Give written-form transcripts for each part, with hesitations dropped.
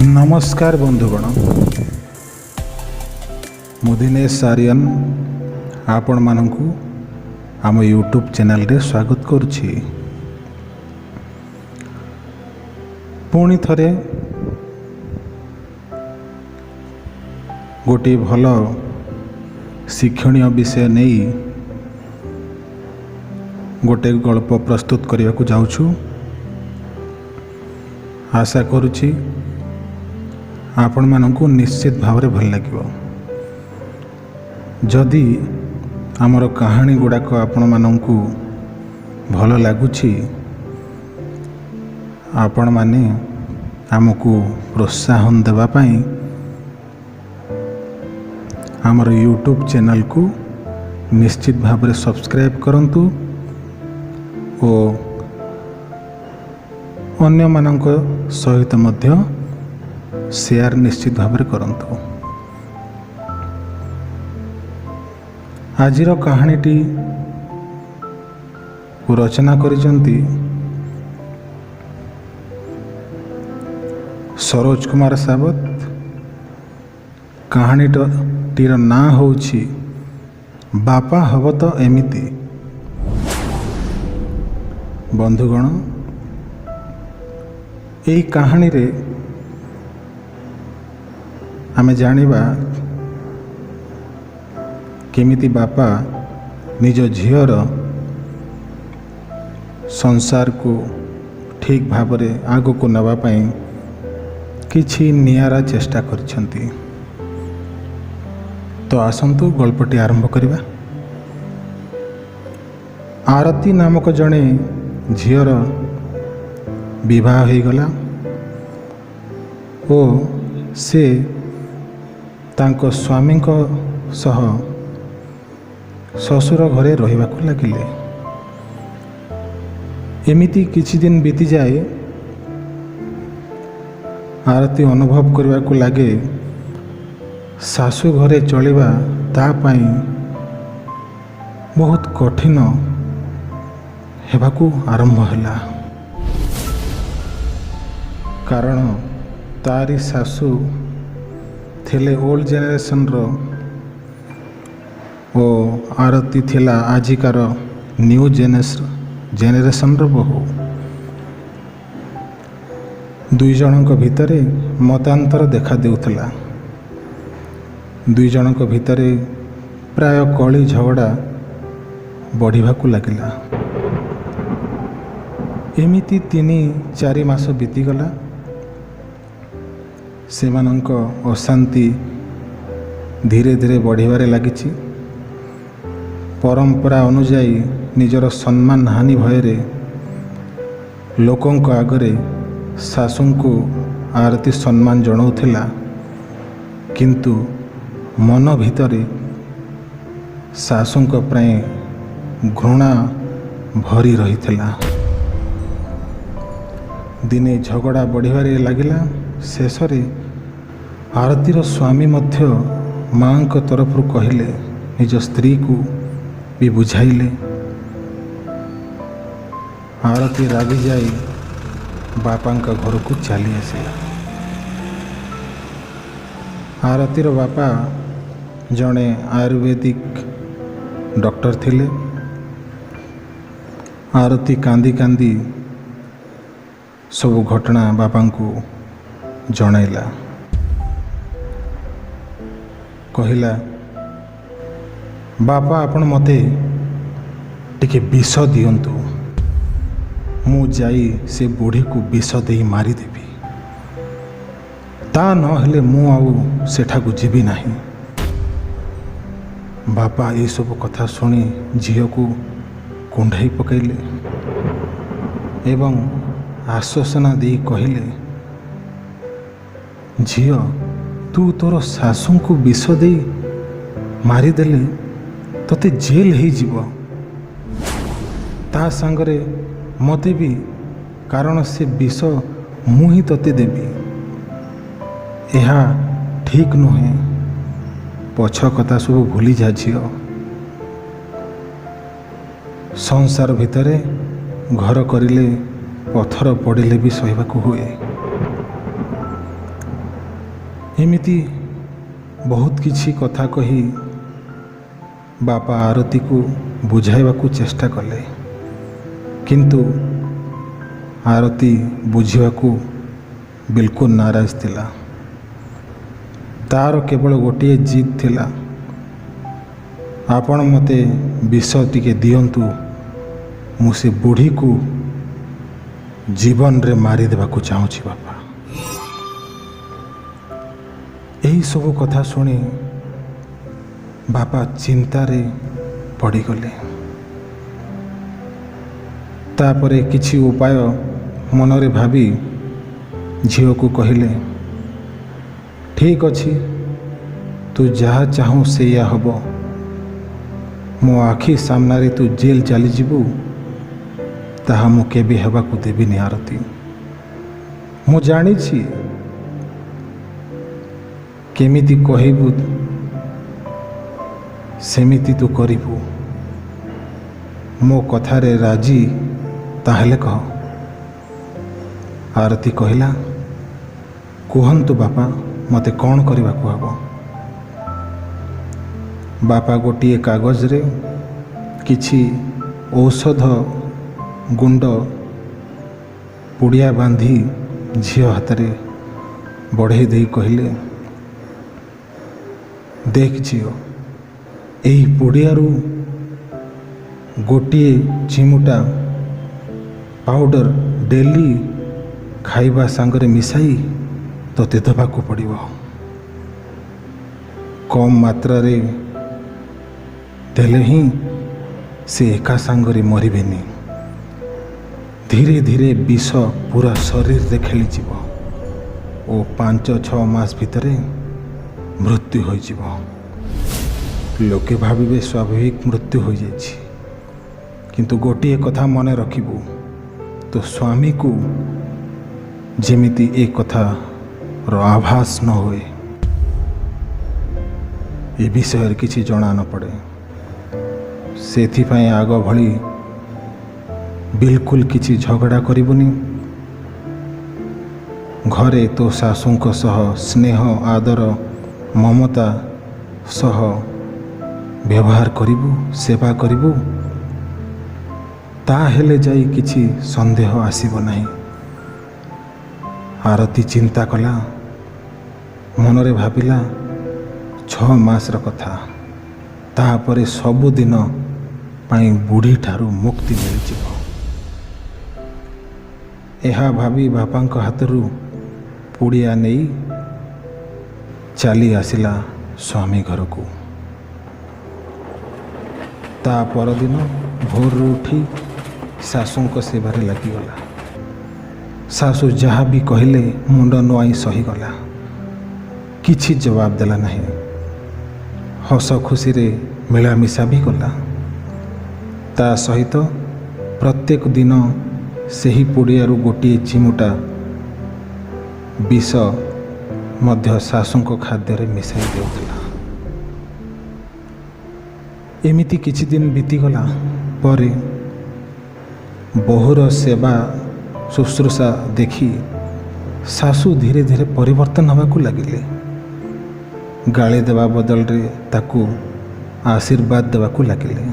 नमस्कार बंधुगण, मु दिनेश आर्यन आपण मानकु आम यूट्यूब चैनल रे स्वागत करुछि। पुणी थरे गोटे भल शिक्षणीय विषय नहीं गोटे गल्प प्रस्तुत करने को जाऊछु। आशा करुछि आपण मानकु निश्चित भाव में भल लगिबो। जदि आमर कहानी गुड़ाक आपण मानकु भल लगुछि, आपण माने आमको प्रोत्साहन देवा पाई आमर यूट्यूब चैनल को निश्चित भाव में सब्सक्राइब करंतु और अन्य मानक सहित मध्य शेयर निश्चित भाव में करंतु। आजिर कहानीटी को रचना करिसेंती सरोज कुमार सावत। कहानीटीर ना होछि बापा हब तो एमिति। बंधुगण, यही कहानी रे आमे जानिबा केमिति बापा निज झीर संसार को ठीक भाव में आग को नवा पाई किछि नियारा चेष्टा करिसेंती। तो आसंतु गल्पटी आरंभ करिबा। आरती नामक जड़े झीर विवाह हो गला ओ से तांको स्वामी सह ससुर घरे रहिबाकु लागिले। एमिति किछि दिन बीती जाए। आरती अनुभव करबाकु लागे सासु घरे चलिबा ता पाई बहुत कठिन हेबाकु आरंभ होला। कारण तारी सासु थिले ओल्ड जेनेरेशन रो ओ आरती थिला आजिकार न्यू जेनेरेशन रो बहु। दुई जनक भितरे मतांतर देखा देउथला। दुई जनक भितरे प्राय कली झगड़ा बढ़िबाकु लागिला। एमिति 3-4 मास बीतीगला। सेमानंक अशांति धीरे धीरे बढ़िबारे लागिछि। परंपरा अनुजाई निजर सम्मान हानि भयरे लोकंक आगरे सासुंकु आरती सम्मान जणाउथिला, किंतु मन भितरे सासुंक प्राय घृणा भरी रहिथिला। दिने झगड़ा बढ़िबारे लागिला। शेषरे आरतीर स्वामी मध्य माँ तरफ कहले, निज स्त्री को भी बुझाइले। आरती रागी जाई बापा घर को चली आसिला। आरतीर बापा जड़े आयुर्वेदिक डॉक्टर थिले। आरती कांदी कांदी सब घटना बापा को जणाइला। कहिला, बापा आपण मते टिके विष दियंतु, मु जाई से बुढ़ी को विष दे मारिदेवी। ता नहेले मु आउ सेठाकु जीवी नाही। बापा ये सब कथा शुणी झील को कुंढाई पकईले एवं आश्वासना दे कहले, ଝିଅ, ତୁ ତୋର ଶାଶୁଙ୍କୁ ବିଷ ଦେଇ ମାରିଦେଲେ ତୋତେ ଜେଲ୍ ହେଇଯିବ, ତା ସାଙ୍ଗରେ ମୋତେ ବି, କାରଣ ସେ ବିଷ ମୁଁ ହିଁ ତୋତେ ଦେବି। ଏହା ଠିକ୍ ନୁହେଁ। ପଛ କଥା ସବୁ ଭୁଲିଯା ଝିଅ। ସଂସାର ଭିତରେ ଘର କରିଲେ ପଥର ପଡ଼ିଲେ ବି ସହିବାକୁ ହୁଏ। ଏମିତି ବହୁତ କିଛି କଥା କହି ବାପା ଆରତୀକୁ ବୁଝାଇବାକୁ ଚେଷ୍ଟା କଲେ, କିନ୍ତୁ ଆରତୀ ବୁଝିବାକୁ ବିଲକୁଲ ନାରାଜ ଥିଲା। ତାର କେବଳ ଗୋଟିଏ ଜିଦ୍ ଥିଲା, ଆପଣ ମୋତେ ବିଷ ଟିକେ ଦିଅନ୍ତୁ, ମୁଁ ସେ ବୁଢ଼ୀକୁ ଜୀବନରେ ମାରିଦେବାକୁ ଚାହୁଁଛି ବାପା। ଏହିସବୁ କଥା ଶୁଣି ବାପା ଚିନ୍ତାରେ ପଡ଼ିଗଲେ। ତାପରେ କିଛି ଉପାୟ ମନରେ ଭାବି ଝିଅକୁ କହିଲେ, ଠିକ୍ ଅଛି, ତୁ ଯାହା ଚାହୁଁ ସେଇଆ ହେବ। ମୋ ଆଖି ସାମ୍ନାରେ ତୁ ଜେଲ୍ ଚାଲିଯିବୁ, ତାହା ମୁଁ କେବେ ହେବାକୁ ଦେବିନି ଆରତୀ। ମୁଁ ଜାଣିଛି କେମିତି କହିବୁ ସେମିତି ତୁ କରିବୁ। ମୋ କଥାରେ ରାଜି ତାହେଲେ କହ। ଆରତୀ କହିଲା, କୁହନ୍ତୁ ବାପା, ମୋତେ କ'ଣ କରିବାକୁ ହେବ? ବାପା ଗୋଟିଏ କାଗଜରେ କିଛି ଔଷଧ ଗୁଣ୍ଡ ପୁଡ଼ିଆ ବାନ୍ଧି ଝିଅ ହାତରେ ବଢ଼େଇ ଦେଇ କହିଲେ, ଦେଖ ଝିଅ, ଏହି ପୁଡ଼ିଆରୁ ଗୋଟିଏ ଚିମୁଟା ପାଉଡ଼ର ଡେଲି ଖାଇବା ସାଙ୍ଗରେ ମିଶାଇ ତୋତେ ଦେବାକୁ ପଡ଼ିବ। କମ୍ ମାତ୍ରାରେ ଦେଲେ ହିଁ ସେ ଏକା ସାଙ୍ଗରେ ମରିବେନି। ଧୀରେ ଧୀରେ ବିଷ ପୁରା ଶରୀରରେ ଖେଳିଯିବ ଓ 5-6 ମାସ ଭିତରେ ମୃତ୍ୟୁ ହୋଇଯିବ। ଲୋକେ ଭାବିବେ ସ୍ୱାଭାବିକ ମୃତ୍ୟୁ ହୋଇଯାଇଛି, କିନ୍ତୁ ଗୋଟିଏ କଥା ମନେ ରଖିବୁ, ତୋ ସ୍ୱାମୀକୁ ଯେମିତି ଏ କଥାର ଆଭାସ ନ ହୁଏ, ଏ ବିଷୟରେ କିଛି ଜଣା ନ ପଡ଼େ। ସେଥିପାଇଁ ଆଗ ଭଳି ବିଲକୁଲ କିଛି ଝଗଡ଼ା କରିବୁନି। ଘରେ ତୋ ଶାଶୁଙ୍କ ସହ ସ୍ନେହ, ଆଦର, ମମତା ସହ ବ୍ୟବହାର କରିବୁ, ସେବା କରିବୁ, ତାହେଲେ ଯାଇ କିଛି ସନ୍ଦେହ ଆସିବ ନାହିଁ। ଆରତୀ ଚିନ୍ତା କଲା, ମନରେ ଭାବିଲା 6 ମାସର କଥା, ତାପରେ ସବୁଦିନ ପାଇଁ ବୁଢ଼ୀଠାରୁ ମୁକ୍ତି ମିଳିଯିବ। ଏହା ଭାବି ବାପାଙ୍କ ହାତରୁ ପୁଡ଼ିଆ ନେଇ ଚାଲି ଆସିଲା ସ୍ୱାମୀ ଘରକୁ। ତା ପରଦିନ ଭୋରରୁ ଉଠି ଶାଶୁଙ୍କ ସେବାରେ ଲାଗିଗଲା। ଶାଶୁ ଯାହା ବି କହିଲେ ମୁଣ୍ଡ ନୁଆଇଁ ସହିଗଲା, କିଛି ଜବାବ ଦେଲା ନାହିଁ। ହସ ଖୁସିରେ ମିଳାମିଶା ବି କଲା। ତା ସହିତ ପ୍ରତ୍ୟେକ ଦିନ ସେହି ପୁଡ଼ିଆରୁ ଗୋଟିଏ ଚିମୁଟା ବିଷ ମଧ୍ୟ ଶାଶୁଙ୍କ ଖାଦ୍ୟରେ ମିଶାଇ ଦେଉଥିଲା। ଏମିତି କିଛି ଦିନ ବିତିଗଲା ପରେ ବୋହୂର ସେବା ଶୁଶ୍ରୂଷା ଦେଖି ଶାଶୁ ଧୀରେ ଧୀରେ ପରିବର୍ତ୍ତନ ହେବାକୁ ଲାଗିଲେ। ଗାଳି ଦେବା ବଦଳରେ ତାକୁ ଆଶୀର୍ବାଦ ଦେବାକୁ ଲାଗିଲେ।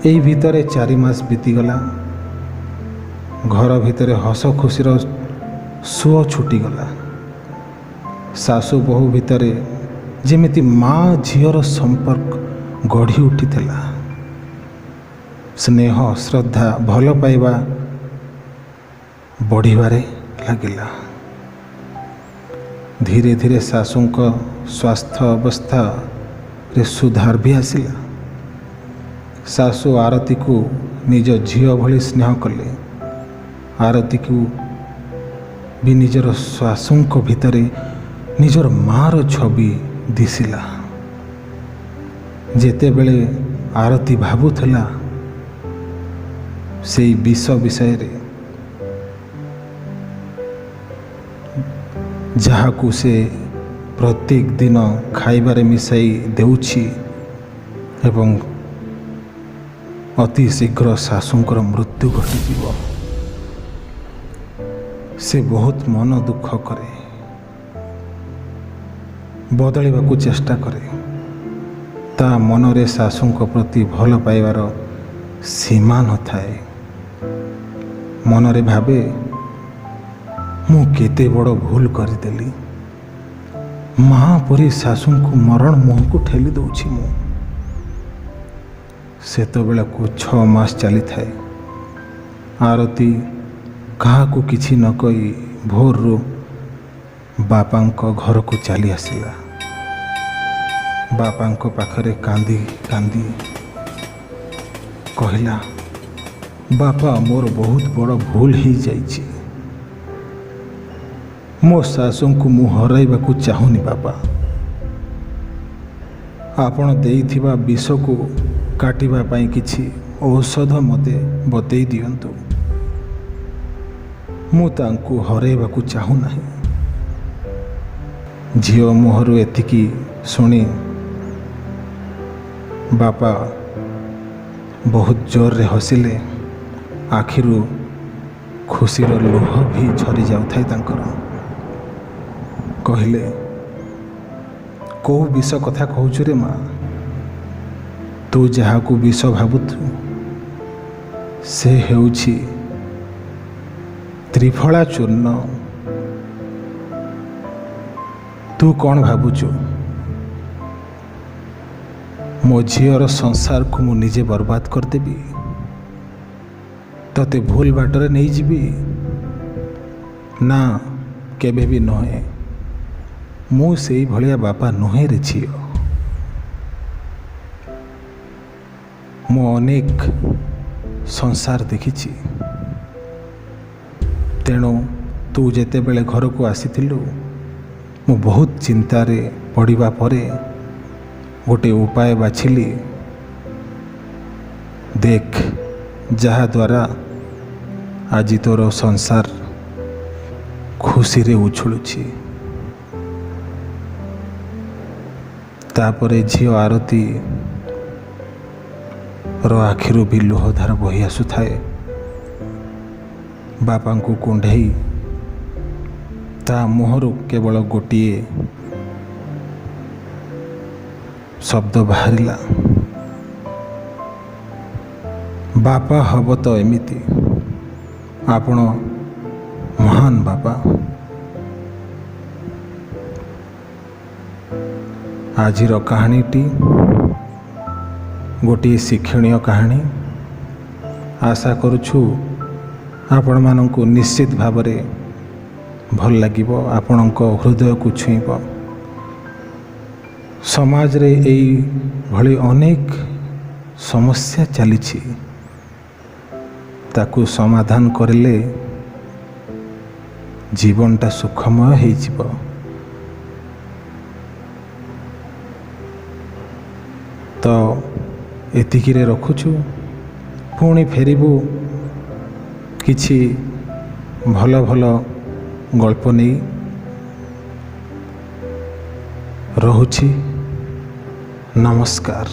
ଏହି ଭିତରେ 4 ମାସ ବିତିଗଲା। ଘର ଭିତରେ ହସ ଖୁସିର ସୁଅ ଛୁଟିଗଲା। ଶାଶୁ ବୋହୂ ଭିତରେ ଯେମିତି ମା ଝିଅର ସମ୍ପର୍କ ଗଢ଼ି ଉଠିଥିଲା। ସ୍ନେହ, ଶ୍ରଦ୍ଧା, ଭଲ ପାଇବା ବଢ଼ିବାରେ ଲାଗିଲା। ଧୀରେ ଧୀରେ ଶାଶୁଙ୍କ ସ୍ୱାସ୍ଥ୍ୟ ଅବସ୍ଥାରେ ସୁଧାର ବି ଆସିଲା। ଶାଶୁ ଆରତୀକୁ ନିଜ ଝିଅ ଭଳି ସ୍ନେହ କଲେ। ଆରତୀକୁ ବି ନିଜର ଶାଶୁଙ୍କ ଭିତରେ ନିଜର ମାଆର ଛବି ଦିଶିଲା। ଯେତେବେଳେ ଆରତୀ ଭାବୁଥିଲା ସେଇ ବିଷ ବିଷୟରେ, ଯାହାକୁ ସେ ପ୍ରତ୍ୟେକ ଦିନ ଖାଇବାରେ ମିଶାଇ ଦେଉଛି ଏବଂ ଅତି ଶୀଘ୍ର ଶାଶୁଙ୍କର ମୃତ୍ୟୁ ଘଟିଯିବ, ସେ ବହୁତ ମନ ଦୁଃଖ କରେ, ବଦଳିବାକୁ ଚେଷ୍ଟା କରେ। ତା ମନରେ ଶାଶୁଙ୍କ ପ୍ରତି ଭଲ ପାଇବାର ସୀମା ନଥାଏ। ମନରେ ଭାବେ, ମୁଁ କେତେ ବଡ଼ ଭୁଲ କରିଦେଲି, ମା ପରି ଶାଶୁଙ୍କୁ ମରଣ ମୁହଁକୁ ଠେଲି ଦେଉଛି ମୁଁ। ସେତେବେଳକୁ 6 ମାସ ଚାଲିଥାଏ। ଆରତୀ କାହାକୁ କିଛି ନ କହି ଭୋରରୁ ବାପାଙ୍କ ଘରକୁ ଚାଲି ଆସିଲା। ବାପାଙ୍କ ପାଖରେ କାନ୍ଦି କାନ୍ଦି କହିଲା, ବାପା, ମୋର ବହୁତ ବଡ଼ ଭୁଲ ହେଇଯାଇଛି। ମୋ ଶାଶୁଙ୍କୁ ମୁଁ ହରାଇବାକୁ ଚାହୁଁନି ବାପା। ଆପଣ ଦେଇଥିବା ବିଷକୁ କାଟିବା ପାଇଁ କିଛି ଔଷଧ ମୋତେ ବତେଇ ଦିଅନ୍ତୁ। ମୁଁ ତାଙ୍କୁ ହରାଇବାକୁ ଚାହୁଁନାହିଁ। ଝିଅ ମୁହଁରୁ ଏତିକି ଶୁଣି ବାପା ବହୁତ ଜୋରରେ ହସିଲେ। ଆଖିରୁ ଖୁସିର ଲୁହ ବି ଝରି ଯାଉଥାଏ ତାଙ୍କର। କହିଲେ, କୋଉ ବିଷ କଥା କହୁଛୁ ରେ ମା? ତୁ ଯାହାକୁ ବିଷ ଭାବୁଛୁ ସେ ହେଉଛି ତ୍ରିଫଳା ଚୂର୍ଣ୍ଣ। ତୁ କ'ଣ ଭାବୁଛୁ ମୋ ଝିଅର ସଂସାରକୁ ମୁଁ ନିଜେ ବର୍ବାଦ କରିଦେବି, ତତେ ଭୁଲ ବାଟରେ ନେଇଯିବି? ନା, କେବେ ବି ନୁହେଁ। ମୁଁ ସେଇ ଭଳିଆ ବାପା ନୁହେଁ ରେ ଝିଅ। ମୁଁ ଅନେକ ସଂସାର ଦେଖିଛି। ତେଣୁ ତୁ ଯେତେବେଳେ ଘରକୁ ଆସିଥିଲୁ, ମୁଁ ବହୁତ ଚିନ୍ତାରେ ପଡ଼ିବା ପରେ ଗୋଟିଏ ଉପାୟ ବାଛିଲି। ଦେଖ, ଯାହାଦ୍ୱାରା ଆଜି ତୋର ସଂସାର ଖୁସିରେ ଉଛୁଳୁଛି। ତାପରେ ଝିଅ ଆରତୀର ଆଖିରୁ ବି ଲୁହଧାର ବହି ଆସୁଥାଏ। ବାପାଙ୍କୁ କୁଣ୍ଢେଇ ତା ମୁହଁରୁ କେବଳ ଗୋଟିଏ ଶବ୍ଦ ବାହାରିଲା, ବାପା ହବ ତ ଏମିତି, ଆପଣ ମହାନ ବାପା। ଆଜିର କାହାଣୀଟି ଗୋଟିଏ ଶିକ୍ଷଣୀୟ କାହାଣୀ। ଆଶା କରୁଛୁ ଆପଣମାନଙ୍କୁ ନିଶ୍ଚିତ ଭାବରେ ଭଲ ଲାଗିବ, ଆପଣଙ୍କ ହୃଦୟକୁ ଛୁଇଁବ। ସମାଜରେ ଏଇଭଳି ଅନେକ ସମସ୍ୟା ଚାଲିଛି, ତାକୁ ସମାଧାନ କରିଲେ ଜୀବନଟା ସୁଖମୟ ହେଇଯିବ। ତ ଏତିକିରେ ରଖୁଛୁ। ପୁଣି ଫେରିବୁ କିଛି ଭଲ ଭଲ ଗଳ୍ପ ନେଇ। ରହୁଛି। ନମସ୍କାର।